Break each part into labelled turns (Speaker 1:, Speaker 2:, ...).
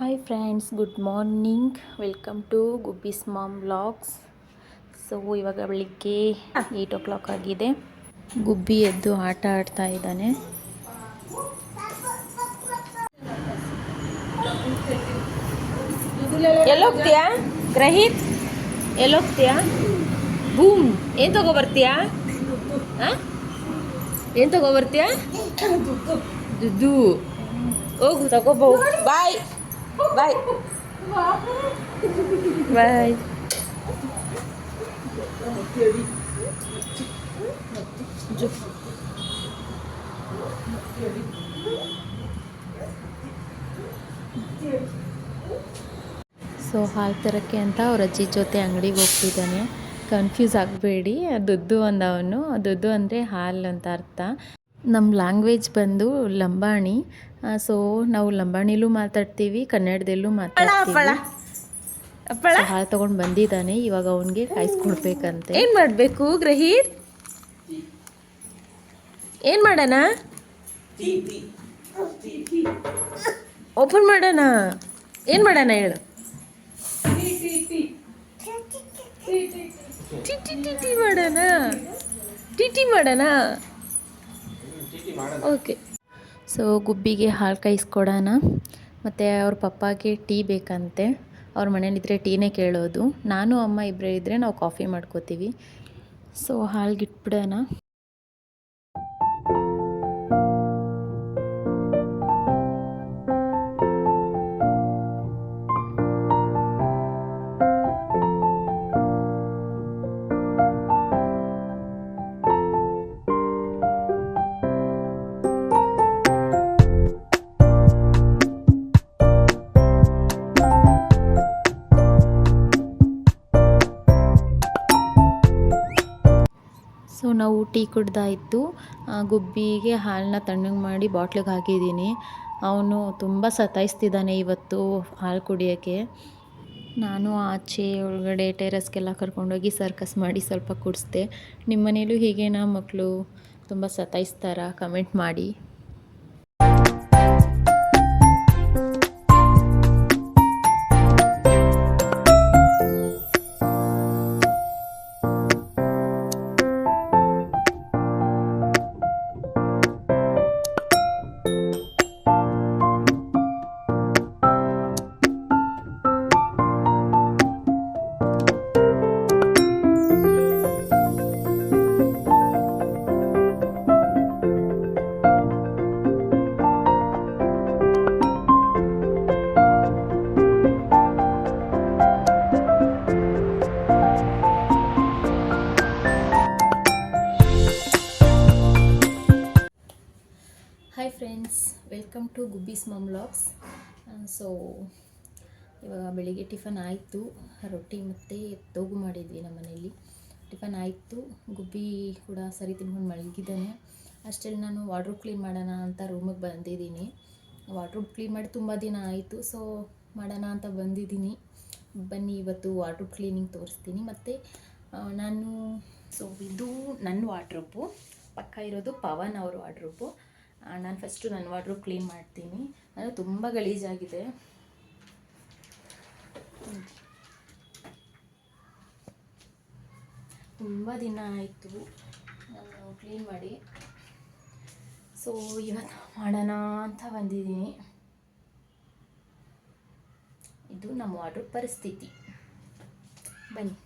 Speaker 1: Hi friends, good morning. Welcome to Gubbi's mom vlogs. So ಇವಾಗ ಬೆಳಿಗ್ಗೆ 8 o'clock ಆಗಿದೆ. ಗುಬ್ಬಿ ಎದ್ದು ಆಟ ಆಡ್ತಾ ಇದ್ದಾನೆ.
Speaker 2: ಎಲ್ಲೋಗ್ತೀಯಾ ಗ್ರಹೀತ್? ಎಲ್ಲೋಗ್ತೀಯಾ? ಬೂಮ್. ಏನು ತಗೋಬರ್ತೀಯಾ? ಏನು ತಗೋಬರ್ತೀಯಾ? ದುಡ್ಡು. ಹೋಗು ತಗೋಬೋ. ಬಾಯ್ ಬಾಯ್ ಬಾಯ್.
Speaker 1: ಸೊ ಹಾಲು ತರೋಕ್ಕೆ ಅಂತ ಅವ್ರ ಅಜ್ಜಿ ಜೊತೆ ಅಂಗಡಿಗೆ ಹೋಗ್ತಿದ್ದಾನೆ. ಕನ್ಫ್ಯೂಸ್ ಆಗಬೇಡಿ, ದುಡ್ಡು ಅಂದವನು. ದುಡ್ಡು ಅಂದರೆ ಹಾಲು ಅಂತ ಅರ್ಥ. ನಮ್ಮ ಲ್ಯಾಂಗ್ವೇಜ್ ಬಂದು ಲಂಬಾಣಿ. ಸೊ ನಾವು ಲಂಬಾಣಿಲೂ ಮಾತಾಡ್ತೀವಿ, ಕನ್ನಡದಲ್ಲೂ ಮಾತಾಡ್ತೀವಿ. ಹಾಲು ತೊಗೊಂಡು ಬಂದಿದ್ದಾನೆ. ಇವಾಗ ಅವನಿಗೆ ಕಾಯಿಸ್ಕೊಡ್ಬೇಕಂತೆ.
Speaker 2: ಏನು ಮಾಡಬೇಕು ಗ್ರಹೀತ್? ಏನು ಮಾಡೋಣ? ಓಪನ್ ಮಾಡೋಣ. ಏನು ಮಾಡೋಣ ಹೇಳು? ಟಿ ಮಾಡೋಣ. ಟಿ ಮಾಡೋಣ. ಓಕೆ.
Speaker 1: ಸೊ ಗುಬ್ಬಿಗೆ ಹಾಲು ಕಾಯಿಸ್ಕೊಡೋಣ. ಮತ್ತು ಅವ್ರ ಪಪ್ಪಾಗೆ ಟೀ ಬೇಕಂತೆ. ಅವ್ರ ಮನೇಲಿದ್ದರೆ ಟೀನೇ ಕೇಳೋದು. ನಾನು ಅಮ್ಮ ಇಬ್ಬರೇ ಇದ್ದರೆ ನಾವು ಕಾಫಿ ಮಾಡ್ಕೋತೀವಿ. ಸೊ ಹಾಲ್ಗಿಟ್ಬಿಡೋಣ. ಸೊ ನಾವು ಟೀ ಕುಡ್ದಾಯಿತು. ಗುಬ್ಬಿಗೆ ಹಾಲನ್ನ ತಣ್ಣಗೆ ಮಾಡಿ ಬಾಟ್ಲಿಗೆ ಹಾಕಿದ್ದೀನಿ. ಅವನು ತುಂಬ ಸತಾಯಿಸ್ತಿದ್ದಾನೆ ಇವತ್ತು ಹಾಲು ಕುಡಿಯೋಕ್ಕೆ. ನಾನು ಆಚೆ ಒಳಗಡೆ ಟೆರೆಸ್ಗೆಲ್ಲ ಕರ್ಕೊಂಡೋಗಿ ಸರ್ಕಸ್ ಮಾಡಿ ಸ್ವಲ್ಪ ಕುಡಿಸ್ದೆ. ನಿಮ್ಮ ಮನೇಲೂ ಹೀಗೇನಾ ಮಕ್ಕಳು ತುಂಬ ಸತಾಯಿಸ್ತಾರಾ? ಕಮೆಂಟ್ ಮಾಡಿ. Hi friends, welcome to Gubbi's mom vlogs. So ಇವಾಗ ಬೆಳಿಗ್ಗೆ ಟಿಫನ್ ಆಯಿತು. ರೊಟ್ಟಿ ಮತ್ತು ತೋಗು ಮಾಡಿದ್ವಿ ನಮ್ಮ ಮನೆಯಲ್ಲಿ. ಟಿಫನ್ ಆಯಿತು. ಗುಬ್ಬಿ ಕೂಡ ಸರಿ ತಿನ್ಕೊಂಡು ಮಲಗಿದ್ದಾನೆ. ಅಷ್ಟರಲ್ಲಿ ನಾನು ವಾರ್ಡ್ರೋಬ್ ಕ್ಲೀನ್ ಮಾಡೋಣ ಅಂತ ರೂಮಿಗೆ ಬಂದಿದ್ದೀನಿ. ವಾರ್ಡ್ರೋಬ್ ಕ್ಲೀನ್ ಮಾಡಿ ತುಂಬ ದಿನ ಆಯಿತು. ಸೊ ಮಾಡೋಣ ಅಂತ ಬಂದಿದ್ದೀನಿ. ಬನ್ನಿ ಇವತ್ತು ವಾರ್ಡ್ರೋಬ್ ಕ್ಲೀನಿಂಗ್ ತೋರಿಸ್ತೀನಿ. ಮತ್ತು ಇದು ನನ್ನ ವಾರ್ಡ್ರೋಬು. ಪಕ್ಕ ಇರೋದು ಪವನ್ ಅವ್ರ ವಾರ್ಡ್ರೋಬು. ನಾನು ಫಸ್ಟು ನನ್ನ ವಾರ್ಡ್ರೋಬ್ ಕ್ಲೀನ್ ಮಾಡ್ತೀನಿ. ಅಂದರೆ ತುಂಬ ಗಲೀಜಾಗಿದೆ. ತುಂಬ ದಿನ ಆಯಿತು ನಾನು ಕ್ಲೀನ್ ಮಾಡಿ. ಸೊ ಇವತ್ತು ಮಾಡೋಣ ಅಂತ ಬಂದಿದ್ದೀನಿ. ಇದು ನಮ್ಮ ವಾರ್ಡ್ರೋಬ್ ಪರಿಸ್ಥಿತಿ. ಬನ್ನಿ.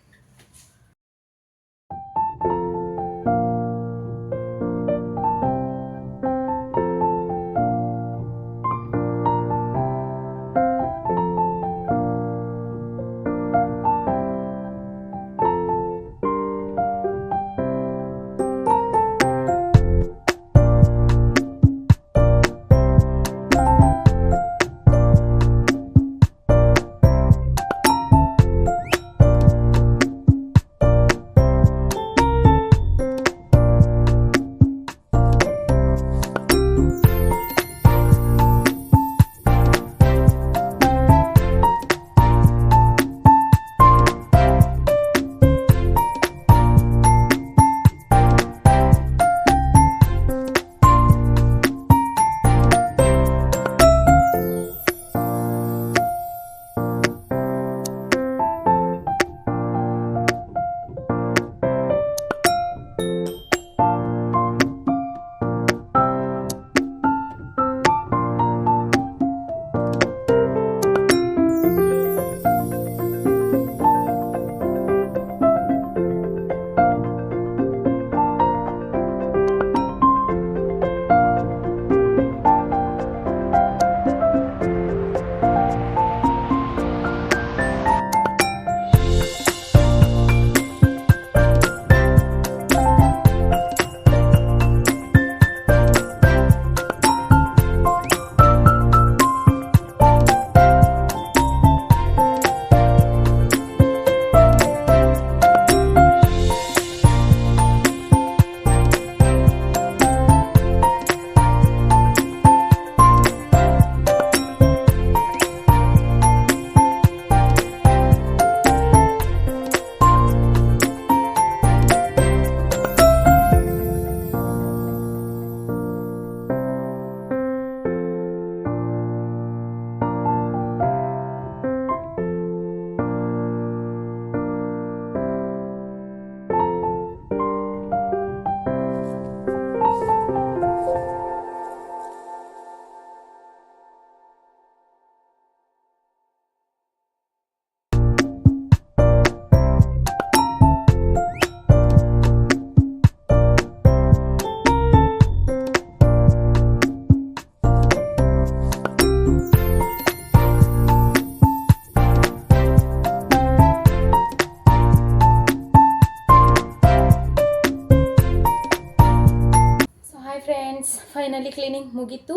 Speaker 1: ಕ್ಲೀನಿಂಗ್ ಮುಗೀತು.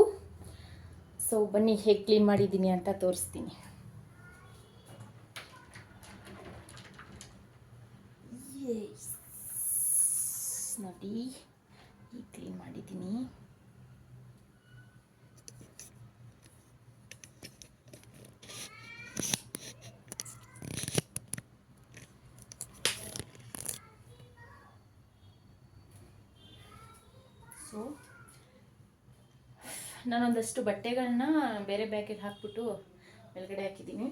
Speaker 1: ಸೊ ಬನ್ನಿ ಹೇಗೆ ಕ್ಲೀನ್ ಮಾಡಿದ್ದೀನಿ ಅಂತ ತೋರಿಸ್ತೀನಿ. ನೋಡಿ ಈಗ ಕ್ಲೀನ್ ಮಾಡಿದ್ದೀನಿ. ಸೊ ನಾನೊಂದಷ್ಟು ಬಟ್ಟೆಗಳನ್ನ ಬೇರೆ ಬ್ಯಾಗಿಗೆ ಹಾಕ್ಬಿಟ್ಟು ಮೇಲ್ಗಡೆ ಹಾಕಿದ್ದೀನಿ.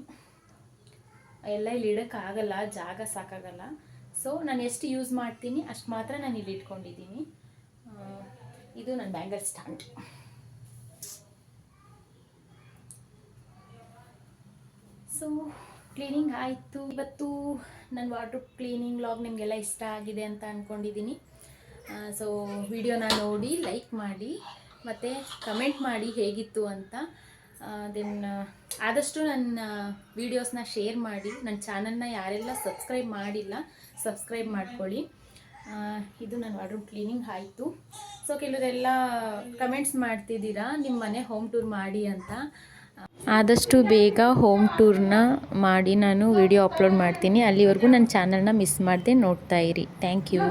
Speaker 1: ಎಲ್ಲ ಇಲ್ಲಿ ಇಡೋಕ್ಕಾಗಲ್ಲ, ಜಾಗ ಸಾಕಾಗಲ್ಲ. ಸೊ ನಾನು ಎಷ್ಟು ಯೂಸ್ ಮಾಡ್ತೀನಿ ಅಷ್ಟು ಮಾತ್ರ ನಾನು ಇಲ್ಲಿ ಇಟ್ಕೊಂಡಿದ್ದೀನಿ. ಇದು ನನ್ನ ಬ್ಯಾಂಗಲ್ ಸ್ಟ್ಯಾಂಡ್. ಸೊ ಕ್ಲೀನಿಂಗ್ ಆಯಿತು. ಇವತ್ತು ನನ್ನ ವಾರ್ಡ್ರೋಬ್ ಕ್ಲೀನಿಂಗ್ ವ್ಲಾಗ್ ನಿಮಗೆಲ್ಲ ಇಷ್ಟ ಆಗಿದೆ ಅಂತ ಅಂದ್ಕೊಂಡಿದ್ದೀನಿ. ಸೊ ವಿಡಿಯೋನ ನೋಡಿ ಲೈಕ್ ಮಾಡಿ ಮತ್ತು ಕಮೆಂಟ್ ಮಾಡಿ ಹೇಗಿತ್ತು ಅಂತ. ದೆನ್ ಆದಷ್ಟು ನನ್ನ ವೀಡಿಯೋಸ್ನ ಶೇರ್ ಮಾಡಿ. ನನ್ನ ಚಾನಲ್ನ ಯಾರೆಲ್ಲ ಸಬ್ಸ್ಕ್ರೈಬ್ ಮಾಡಿಲ್ಲ ಸಬ್ಸ್ಕ್ರೈಬ್ ಮಾಡ್ಕೊಳ್ಳಿ. ಇದು ನನ್ನ ವಾರ್ಡ್ರೋಬ್ ಕ್ಲೀನಿಂಗ್ ಆಯಿತು. ಸೊ ಕೆಲವರೆಲ್ಲ ಕಮೆಂಟ್ಸ್ ಮಾಡ್ತಿದ್ದೀರಾ ನಿಮ್ಮ ಮನೆ ಹೋಮ್ ಟೂರ್ ಮಾಡಿ ಅಂತ. ಆದಷ್ಟು ಬೇಗ ಹೋಮ್ ಟೂರ್ನ ಮಾಡಿ ನಾನು ವಿಡಿಯೋ ಅಪ್ಲೋಡ್ ಮಾಡ್ತೀನಿ. ಅಲ್ಲಿವರೆಗೂ ನನ್ನ ಚಾನಲ್ನ ಮಿಸ್ ಮಾಡದೆ ನೋಡ್ತಾ ಇರಿ. Thank you.